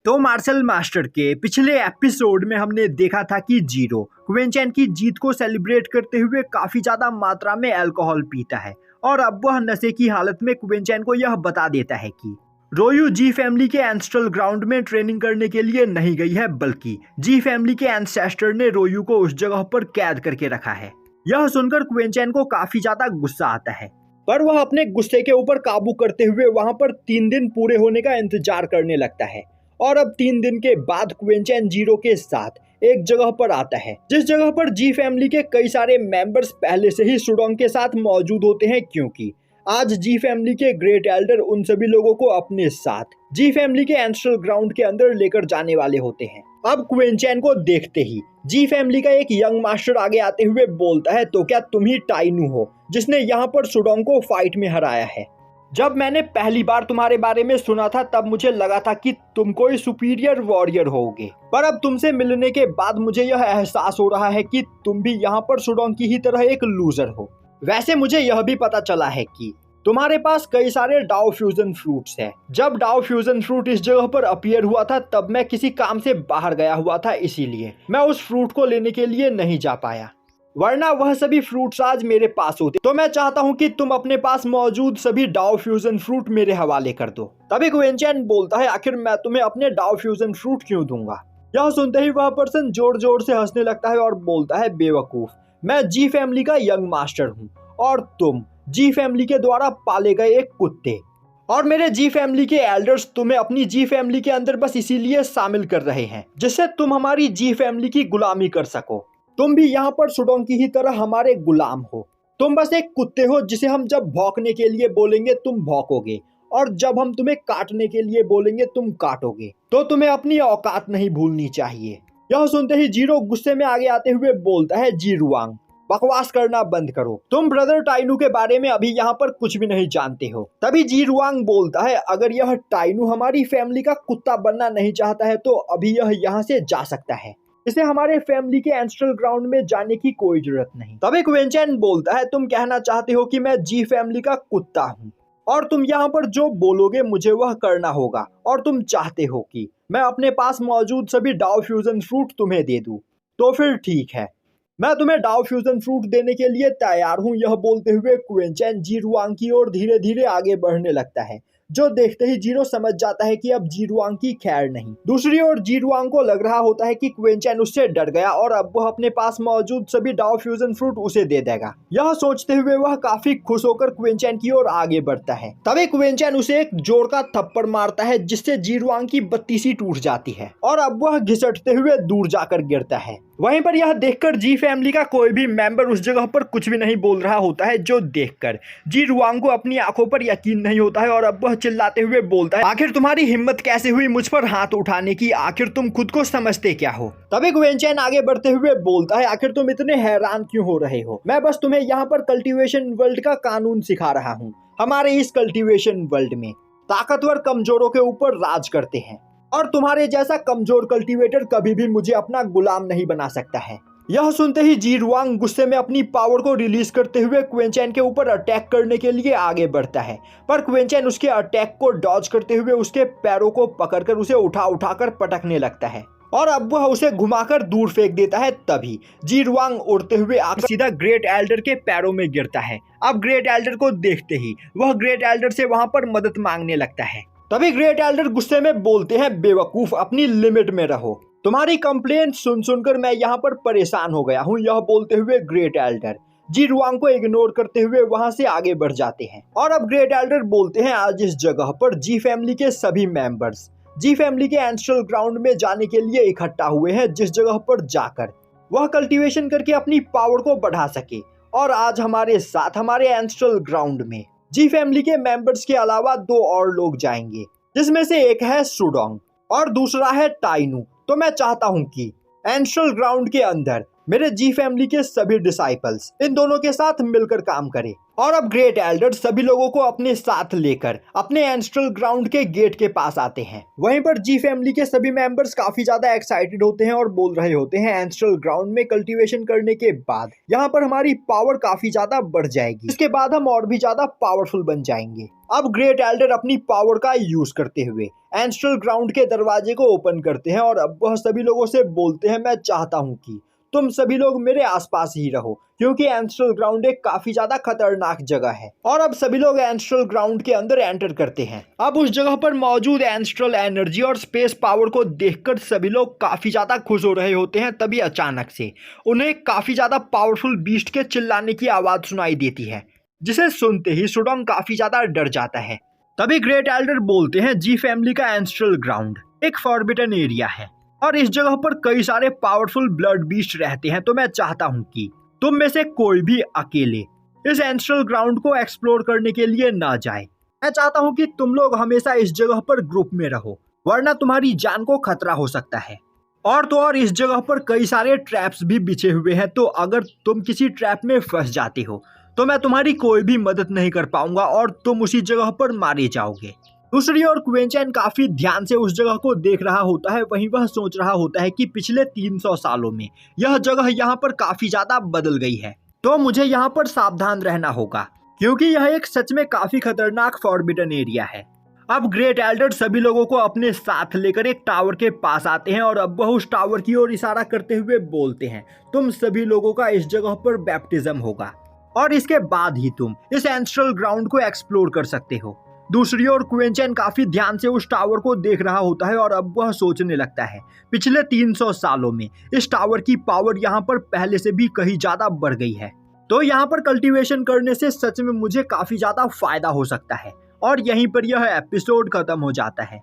तो martial master के पिछले एपिसोड में हमने देखा था कि जीरो क्विंचेन की जीत को सेलिब्रेट करते हुए काफी ज्यादा मात्रा में अल्कोहल पीता है और अब वह नशे की हालत में क्विंचेन को यह बता देता है कि रोयू जी फैमिली के एंसेस्ट्रल ग्राउंड में ट्रेनिंग करने के लिए नहीं गई है, बल्कि जी फैमिली के एंसेस्टर ने रोयू को उस जगह पर कैद करके रखा है। यह सुनकर क्विंचेन को काफी ज्यादा गुस्सा आता है, पर वह अपने गुस्से के ऊपर काबू करते हुए वहां पर 3 दिन पूरे होने का इंतजार करने लगता है। और अब 3 दिन के बाद क्विंचेन जीरो के साथ एक जगह पर आता है, जिस जगह पर जी फैमिली के कई सारे मेंबर्स पहले से ही सुडोंग के साथ मौजूद होते हैं, क्योंकि आज जी फैमिली के ग्रेट एल्डर उन सभी लोगों को अपने साथ जी फैमिली के एंसेस्ट्रल ग्राउंड के अंदर लेकर जाने वाले होते हैं। अब क्विंचेन को देखते ही जी फैमिली का एक यंग मास्टर आगे आते हुए बोलता है, तो क्या तुम ही टाइनू हो जिसने यहाँ पर सुडोंग को फाइट में हराया है? जब मैंने पहली बार तुम्हारे बारे में सुना था तब मुझे लगा था कि तुम कोई सुपीरियर वॉरियर होगे, पर अब तुमसे मिलने के बाद मुझे यह एहसास हो रहा है कि तुम भी यहाँ पर सुडोंग की ही तरह एक लूजर हो। वैसे मुझे यह भी पता चला है कि तुम्हारे पास कई सारे डाओ फ्यूजन फ्रूट्स हैं। जब डाओ फ्यूजन फ्रूट इस जगह पर अपीयर हुआ था तब मैं किसी काम से बाहर गया हुआ था, इसीलिए मैं उस फ्रूट को लेने के लिए नहीं जा पाया, वरना वह सभी फ्रूट्स आज मेरे पास होते। तो मैं चाहता हूं कि तुम अपने पास मौजूद सभी डाओ फ्यूजन फ्रूट मेरे हवाले कर दो। तभी क्विंचेन बोलता है, आखिर मैं तुम्हें अपने डाओ फ्यूजन फ्रूट क्यों दूंगा? यह सुनते ही वह पर्सन जोर जोर से हंसने लगता है और बोलता है, बेवकूफ, मैं जी फैमिली का यंग मास्टर हूँ और तुम जी फैमिली के द्वारा पाले गए एक कुत्ते, और मेरे जी फैमिली के एल्डर्स तुम्हें अपनी जी फैमिली के अंदर बस इसीलिए शामिल कर रहे हैं जिससे तुम हमारी जी फैमिली की गुलामी कर सको। तुम भी यहाँ पर सुडोंग की ही तरह हमारे गुलाम हो। तुम बस एक कुत्ते हो जिसे हम जब भौंकने के लिए बोलेंगे तुम भौंकोगे, और जब हम तुम्हें काटने के लिए बोलेंगे तुम काटोगे। तो तुम्हें अपनी औकात नहीं भूलनी चाहिए। यह सुनते ही जीरो गुस्से में आगे आते हुए बोलता है, जी रुआंग, बकवास करना बंद करो। तुम ब्रदर टाइनू के बारे में अभी यहाँ पर कुछ भी नहीं जानते हो। तभी जी रुआंग बोलता है, अगर यह टाइनू हमारी फैमिली का कुत्ता बनना नहीं चाहता है तो अभी यह यहाँ से जा सकता है। इसे हमारे फैमिली के एंसेस्ट्रल ग्राउंड में जाने की कोई जरूरत नहीं। तभी क्विंचेन बोलता है, तुम कहना चाहते हो कि मैं जी फैमिली का कुत्ता हूँ और तुम यहाँ पर जो बोलोगे मुझे वह करना होगा, और तुम चाहते हो कि मैं अपने पास मौजूद सभी डाओ फ्यूजन फ्रूट तुम्हें दे दूँ। तो फिर ठीक है, मैं तुम्हें डाओ फ्यूजन फ्रूट देने के लिए तैयार हूँ। यह बोलते हुए क्विंचेन जी रुआंग की ओर धीरे धीरे आगे बढ़ने लगता है, जो देखते ही जीरो समझ जाता है कि अब जी रुआंग की खैर नहीं। दूसरी ओर जी रुआंग को लग रहा होता है कि क्विंचेन उससे डर गया और अब वह अपने पास मौजूद सभी डाओ फ्यूजन फ्रूट उसे दे देगा। यह सोचते हुए वह काफी खुश होकर क्विंचेन की ओर आगे बढ़ता है। तभी क्विंचेन उसे एक जोर का थप्पड़ मारता है जिससे जी रुआंग की बत्तीसी टूट जाती है और अब वह घिसटते हुए दूर जाकर गिरता है। वहीं पर यह देखकर जी फैमिली का कोई भी मेंबर उस जगह पर कुछ भी नहीं बोल रहा होता है, जो देखकर जी रुआंग को अपनी आंखों पर यकीन नहीं होता है और अब वह चिल्लाते हुए बोलता है, आखिर तुम्हारी हिम्मत कैसे हुई मुझ पर हाथ उठाने की? आखिर तुम खुद को समझते क्या हो? तभी क्विंचेन आगे बढ़ते हुए बोलता है, आखिर तुम इतने हैरान क्यों हो रहे हो? मैं बस तुम्हें यहाँ पर कल्टीवेशन वर्ल्ड का कानून सिखा रहा हूँ। हमारे इस कल्टीवेशन वर्ल्ड में ताकतवर कमजोरों के ऊपर राज करते हैं और तुम्हारे जैसा कमजोर कल्टीवेटर कभी भी मुझे अपना गुलाम नहीं बना सकता है। यह सुनते ही जी रुआंग गुस्से में अपनी पावर को रिलीज करते हुए क्विंचेन के ऊपर अटैक करने के लिए आगे बढ़ता है, पर क्विंचेन उसके अटैक को डॉज करते हुए उसके पैरों को पकड़कर उसे उठाकर पटकने लगता है और अब वह उसे घुमाकर दूर फेंक देता है। तभी जी रुआंग उड़ते हुए आकर सीधा ग्रेट एल्डर के पैरों में गिरता है। अब ग्रेट एल्डर को देखते ही वह ग्रेट एल्डर से वहां पर मदद मांगने लगता है। तभी ग्रेट एल्डर गुस्से में बोलते हैं, बेवकूफ, अपनी लिमिट में रहो। तुम्हारी कंप्लेंट सुन सुनकर मैं यहाँ पर परेशान हो गया हूँ। यह बोलते हुए ग्रेट एल्डर जी रुआंग को इग्नोर करते हुए वहां से आगे बढ़ जाते हैं और अब ग्रेट एल्डर बोलते हैं, आज इस जगह पर जी फैमिली के सभी मेंबर्स जी फैमिली के एंसेस्ट्रल ग्राउंड में जाने के लिए इकट्ठा हुए हैं, जिस जगह पर जाकर वह कल्टीवेशन करके अपनी पावर को बढ़ा सके। और आज हमारे साथ हमारे एंसेस्ट्रल ग्राउंड में जी फैमिली के मेंबर्स के अलावा 2 और लोग जाएंगे, जिसमें से एक है सुडोंग और दूसरा है टाइनू। तो मैं चाहता हूं कि एंसेस्ट्रल ग्राउंड के अंदर मेरे जी फैमिली के सभी डिसाइपल्स इन दोनों के साथ मिलकर काम करें। और अब ग्रेट एल्डर सभी लोगों को अपने साथ लेकर अपने एंसेस्ट्रल ग्राउंड के गेट के पास आते हैं। वहीं पर जी फैमिली के सभी मेंबर्स काफी ज्यादा एक्साइटेड होते हैं और बोल रहे होते हैं, एंसेस्ट्रल ग्राउंड में कल्टीवेशन करने के बाद यहाँ पर हमारी पावर काफी ज्यादा बढ़ जाएगी, इसके बाद हम और भी ज्यादा पावरफुल बन जाएंगे। अब ग्रेट एल्डर अपनी पावर का यूज करते हुए एंस्ट्रल ग्राउंड के दरवाजे को ओपन करते हैं और अब वह सभी लोगों से बोलते हैं, मैं चाहता हूँ कि तुम सभी लोग मेरे आसपास ही रहो क्योंकि एंस्ट्रल ग्राउंड एक काफी ज्यादा खतरनाक जगह है। और अब सभी लोग एंस्ट्रल ग्राउंड के अंदर एंटर करते हैं। अब उस जगह पर मौजूद एंस्ट्रल एनर्जी और स्पेस पावर को देखकर सभी लोग काफी ज्यादा खुश हो रहे होते हैं। तभी अचानक से उन्हें काफी ज्यादा पावरफुल बीस्ट के चिल्लाने की आवाज सुनाई देती है, जिसे सुनते ही सुडोंग काफी ज्यादा डर जाता है। तभी ग्रेट एल्डर बोलते हैं, जी फैमिली का एंस्ट्रल ग्राउंड एक फॉरबिडन एरिया है और इस जगह पर कई सारे पावरफुल ब्लड बीस्ट रहते हैं, तो मैं चाहता हूँ कि तुम में से कोई भी अकेले इस एंस्ट्रल ग्राउंड को एक्सप्लोर करने के लिए ना जाए। मैं चाहता हूँ कि तुम लोग हमेशा इस जगह पर ग्रुप में रहो, वरना तुम्हारी जान को खतरा हो सकता है। और तो और इस जगह पर कई सारे ट्रैप्स भी बिछे हुए हैं, तो अगर तुम किसी ट्रैप में फंस जाते हो तो मैं तुम्हारी कोई भी मदद नहीं कर पाऊंगा और तुम उसी जगह पर मारे जाओगे। दूसरी ओर क्विंचन काफी ध्यान से उस जगह को देख रहा होता है। वहीं वह सोच रहा होता है कि पिछले 300 सालों में यह जगह यहाँ पर काफी ज्यादा बदल गई है, तो मुझे यहाँ पर सावधान रहना होगा क्योंकि यह एक सच में काफी खतरनाक फॉरबिडन एरिया है। अब ग्रेट एल्डर सभी लोगों को अपने साथ लेकर एक टावर के पास आते हैं और अब वह उस टावर की ओर इशारा करते हुए बोलते हैं, तुम सभी लोगों का इस जगह पर बैप्टिज्म होगा और इसके बाद ही तुम इस एंस्ट्रल ग्राउंड को एक्सप्लोर कर सकते हो। दूसरी ओर क्विंचन काफी ध्यान से उस टावर को देख रहा होता है और अब वह सोचने लगता है, पिछले 300 सालों में इस टावर की पावर यहाँ पर पहले से भी कहीं ज्यादा बढ़ गई है, तो यहाँ पर कल्टीवेशन करने से सच में मुझे काफी ज्यादा फायदा हो सकता है। और यहीं पर यह एपिसोड खत्म हो जाता है।